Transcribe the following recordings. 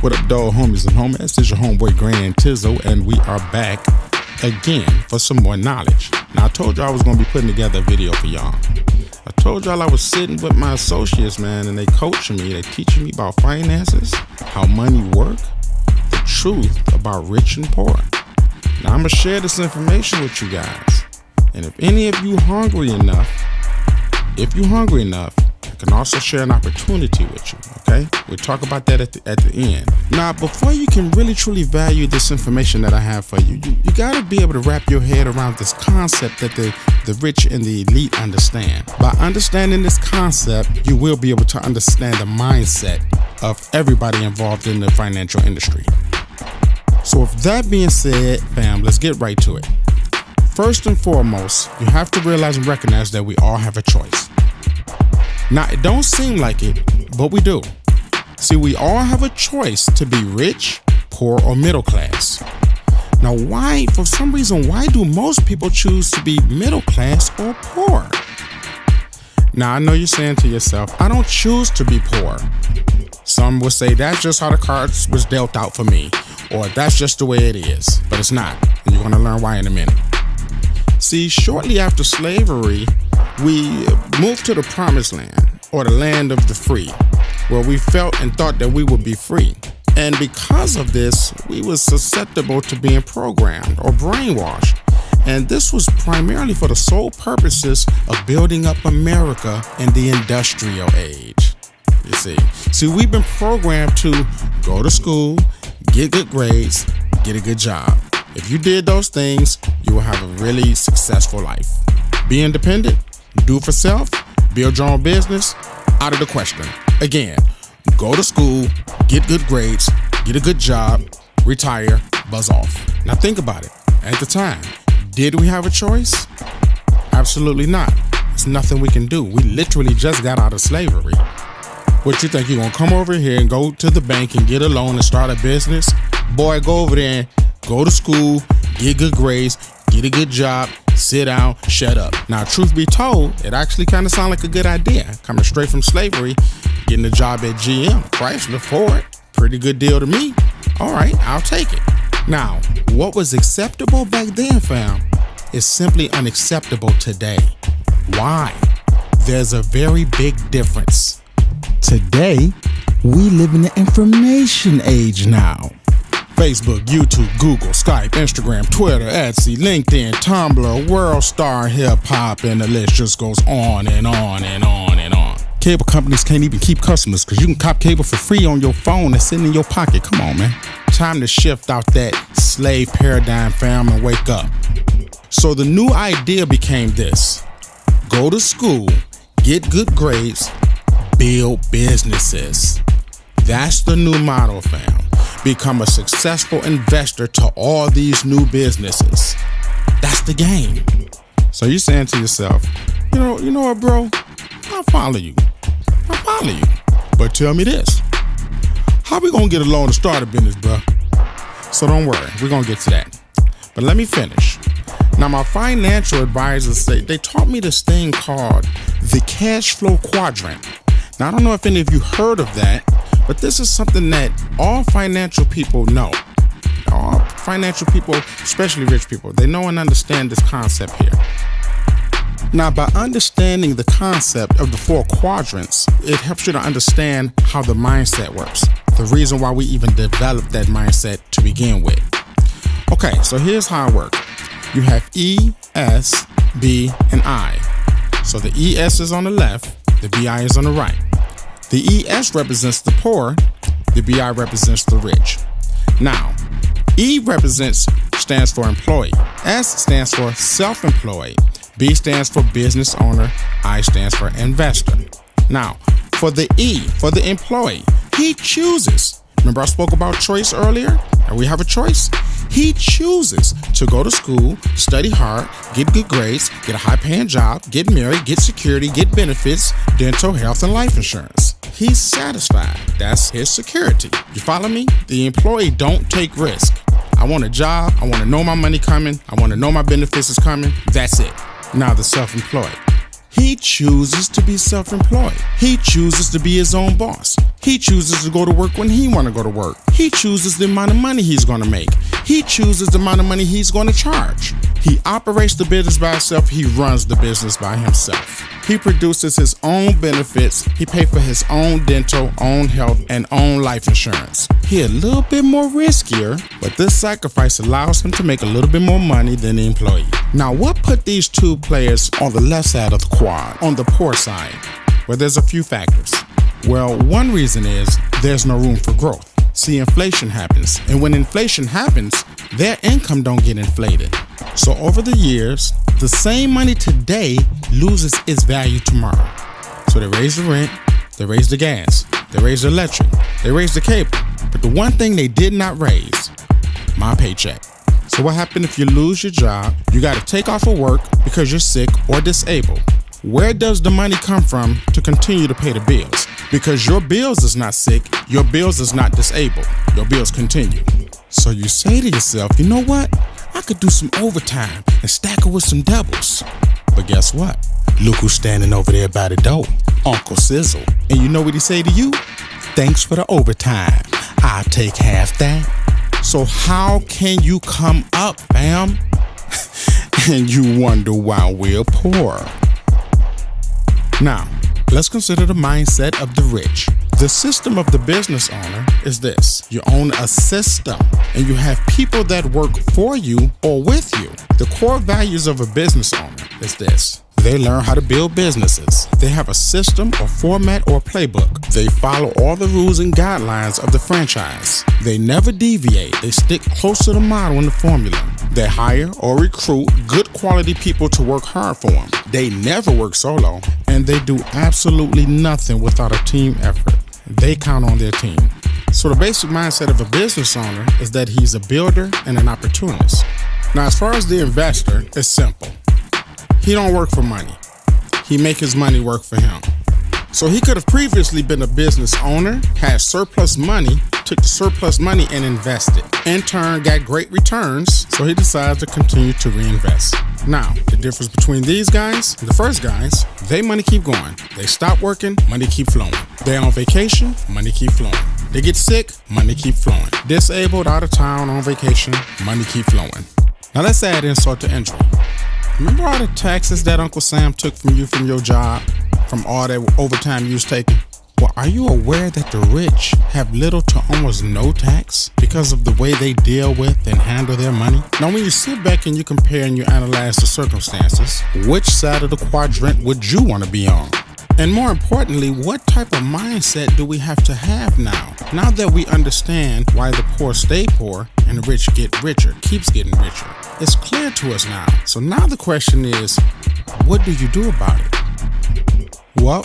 What up, dog homies and homies? This is your homeboy Grand Tizzo, and we are back again for some more knowledge. Now, I told y'all I was going to be putting together a video for y'all. I told y'all I was sitting with my associates, man, and they coaching me. They teaching me about finances, how money work, the truth about rich and poor. Now, I'm going to share this information with you guys. And if any of you hungry enough, I can also share an opportunity with you, okay? We'll talk about that at the end. Now, before you can really truly value this information that I have for you, you gotta be able to wrap your head around this concept that the rich and the elite understand. By understanding this concept, you will be able to understand the mindset of everybody involved in the financial industry. So with that being said, fam, let's get right to it. First and foremost, you have to realize and recognize that we all have a choice. Now, it don't seem like it, but we do. See, we all have a choice to be rich, poor, or middle class. Now, for some reason, why do most people choose to be middle class or poor? Now, I know you're saying to yourself, I don't choose to be poor. Some will say that's just how the cards was dealt out for me, or that's just the way it is, but it's not, and you're gonna learn why in a minute. See, shortly after slavery, we moved to the promised land, or the land of the free, where we felt and thought that we would be free. And because of this, we were susceptible to being programmed or brainwashed. And this was primarily for the sole purposes of building up America in the industrial age. You see, we've been programmed to go to school, get good grades, get a good job. If you did those things, you will have a really successful life. Be independent, do for self, build your own business, out of the question. Again, go to school, get good grades, get a good job, retire, buzz off. Now think about it. At the time, did we have a choice? Absolutely not. There's nothing we can do. We literally just got out of slavery. What you think, you're gonna come over here and go to the bank and get a loan and start a business? Boy, go over there and go to school, get good grades, get a good job, sit down, shut up. Now, truth be told, it actually kind of sounded like a good idea. Coming straight from slavery, getting a job at GM, Chrysler, Ford, pretty good deal to me. All right, I'll take it. Now, what was acceptable back then, fam, is simply unacceptable today. Why? There's a very big difference. Today, we live in the information age now. Facebook, YouTube, Google, Skype, Instagram, Twitter, Etsy, LinkedIn, Tumblr, WorldStar, Hip Hop, and the list just goes on and on and on and on. Cable companies can't even keep customers because you can cop cable for free on your phone that's sitting in your pocket. Come on, man. Time to shift out that slave paradigm, fam, and wake up. So the new idea became this: go to school, get good grades, build businesses. That's the new model, fam. Become a successful investor to all these new businesses. That's the game. So you're saying to yourself, you know what, bro? I'll follow you. But tell me this. How we gonna get a loan to start a business, bro? So don't worry, we're gonna get to that. But let me finish. Now, my financial advisors they taught me this thing called the cash flow quadrant. Now, I don't know if any of you heard of that, but this is something that all financial people know. All financial people, especially rich people, they know and understand this concept here. Now, by understanding the concept of the 4 quadrants, it helps you to understand how the mindset works. The reason why we even developed that mindset to begin with. Okay, so here's how it works. You have E, S, B, and I. So the ES is on the left, the BI is on the right. The ES represents the poor, the BI represents the rich. Now, E stands for employee, S stands for self-employed, B stands for business owner, I stands for investor. Now, for the E, for the employee, he chooses. Remember I spoke about choice earlier? And we have a choice? He chooses to go to school, study hard, get good grades, get a high-paying job, get married, get security, get benefits, dental, health, and life insurance. He's satisfied. That's his security. You follow me? The employee don't take risk. I want a job. I want to know my money coming. I want to know my benefits is coming. That's it. Now the self-employed. He chooses to be self-employed. He chooses to be his own boss. He chooses to go to work when he want to go to work. He chooses the amount of money he's going to make. He chooses the amount of money he's going to charge. He operates the business by himself. He runs the business by himself. He produces his own benefits. He pays for his own dental, own health, and own life insurance. He a little bit more riskier, but this sacrifice allows him to make a little bit more money than the employee. Now, what put these two players on the left side of the quad, on the poor side? Well, there's a few factors. Well, one reason is there's no room for growth. See, inflation happens, and when inflation happens, their income don't get inflated. So over the years, the same money today loses its value tomorrow. So they raise the rent, they raise the gas, they raise the electric, they raise the cable. But the one thing they did not raise, my paycheck. So what happens if you lose your job? You got to take off of work because you're sick or disabled. Where does the money come from to continue to pay the bills? Because your bills is not sick, your bills is not disabled. Your bills continue. So you say to yourself, you know what? I could do some overtime and stack it with some doubles. But guess what? Look who's standing over there by the door, Uncle Sizzle. And you know what he say to you? Thanks for the overtime. I'll take half that. So how can you come up, fam? And you wonder why we're poor. Now, let's consider the mindset of the rich. The system of the business owner is this. You own a system and you have people that work for you or with you. The core values of a business owner is this. They learn how to build businesses. They have a system or format or playbook. They follow all the rules and guidelines of the franchise. They never deviate. They stick close to the model and the formula. They hire or recruit good quality people to work hard for them. They never work solo, and they do absolutely nothing without a team effort. They count on their team. So the basic mindset of a business owner is that he's a builder and an opportunist. Now, as far as the investor, it's simple. He don't work for money. He make his money work for him. So he could have previously been a business owner, had surplus money, took the surplus money and invested. In turn, got great returns, so he decides to continue to reinvest. Now, the difference between these guys, the first guys, they money keep going. They stop working, money keep flowing. They on vacation, money keep flowing. They get sick, money keep flowing. Disabled, out of town, on vacation, money keep flowing. Now let's add insult to injury. Remember all the taxes that Uncle Sam took from you from your job, from all that overtime you was taking? Well, are you aware that the rich have little to almost no tax because of the way they deal with and handle their money? Now, when you sit back and you compare and you analyze the circumstances, which side of the quadrant would you want to be on? And more importantly, what type of mindset do we have to have now? Now that we understand why the poor stay poor and the rich get richer, keeps getting richer. It's clear to us now. So now the question is, what do you do about it? Well,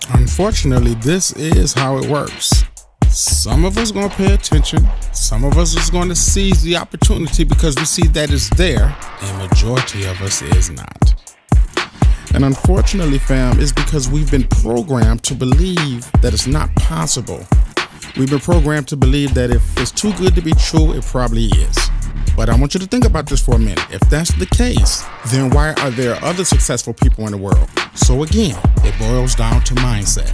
unfortunately, this is how it works. Some of us are going to pay attention. Some of us is going to seize the opportunity because we see that it's there. And majority of us is not. And unfortunately, fam, it's because we've been programmed to believe that it's not possible. We've been programmed to believe that if it's too good to be true, it probably is. But I want you to think about this for a minute. If that's the case, then why are there other successful people in the world? So again, it boils down to mindset.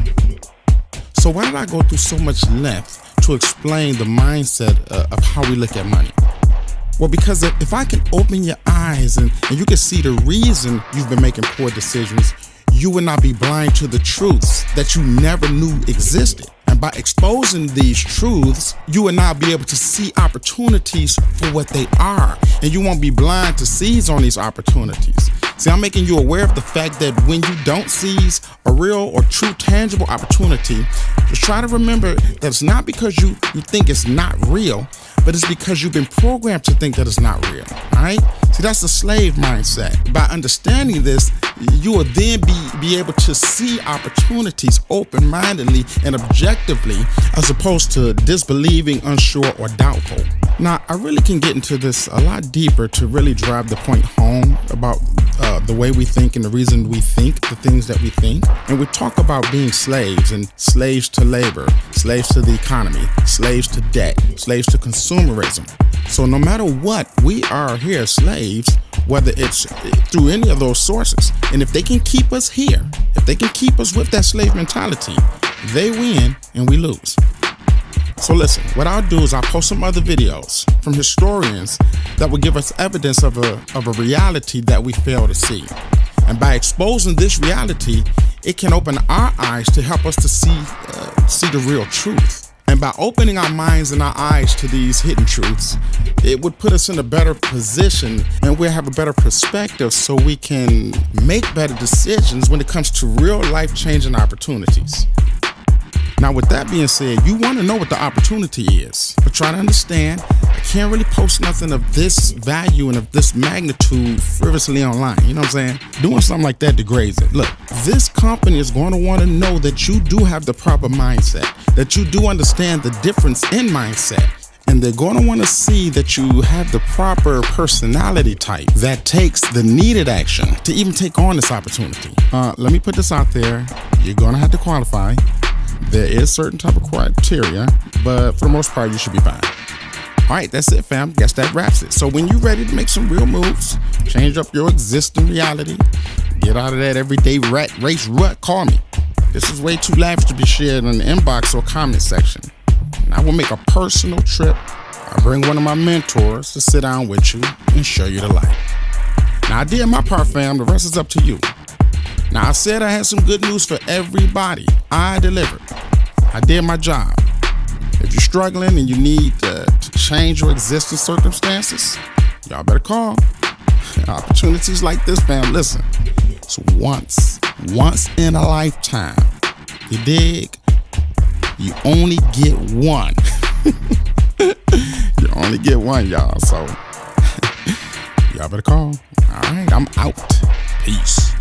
So why did I go through so much length to explain the mindset of how we look at money? Well, because if I can open your eyes and you can see the reason you've been making poor decisions, you will not be blind to the truths that you never knew existed. And by exposing these truths, you will now be able to see opportunities for what they are. And you won't be blind to seize on these opportunities. See, I'm making you aware of the fact that when you don't seize a real or true tangible opportunity, just try to remember that it's not because you think it's not real, but it's because you've been programmed to think that it's not real, all right? See, that's the slave mindset. By understanding this, you will then be able to see opportunities open-mindedly and objectively, as opposed to disbelieving, unsure, or doubtful. Now, I really can get into this a lot deeper to really drive the point home about the way we think and the reason we think the things that we think. And we talk about being slaves, and slaves to labor, slaves to the economy, slaves to debt, slaves to consumerism. So no matter what, we are here slaves, whether it's through any of those sources. And if they can keep us here, if they can keep us with that slave mentality, they win and we lose. So listen, what I'll do is I'll post some other videos from historians that will give us evidence of a reality that we fail to see. And by exposing this reality, it can open our eyes to help us to see the real truth. And by opening our minds and our eyes to these hidden truths, it would put us in a better position, and we'll have a better perspective so we can make better decisions when it comes to real life-changing opportunities. Now, with that being said, you want to know what the opportunity is, but try to understand, I can't really post nothing of this value and of this magnitude frivolously online. You know what I'm saying? Doing something like that degrades it. Look, this company is going to want to know that you do have the proper mindset, that you do understand the difference in mindset. And they're going to want to see that you have the proper personality type that takes the needed action to even take on this opportunity. Let me put this out there. You're going to have to qualify. There is certain type of criteria, but for the most part, you should be fine. All right, that's it, fam. Guess that wraps it. So when you're ready to make some real moves, change up your existing reality, get out of that everyday rat race rut, call me. This is way too lavish to be shared in the inbox or comment section. And I will make a personal trip. I'll bring one of my mentors to sit down with you and show you the light. Now, I did my part, fam. The rest is up to you. Now, I said I had some good news for everybody. I delivered. I did my job. If you're struggling and you need to change your existing circumstances, y'all better call. Opportunities like this, fam, listen, it's once in a lifetime. You dig? You only get one. You only get one, y'all. So y'all better call. All right, I'm out. Peace.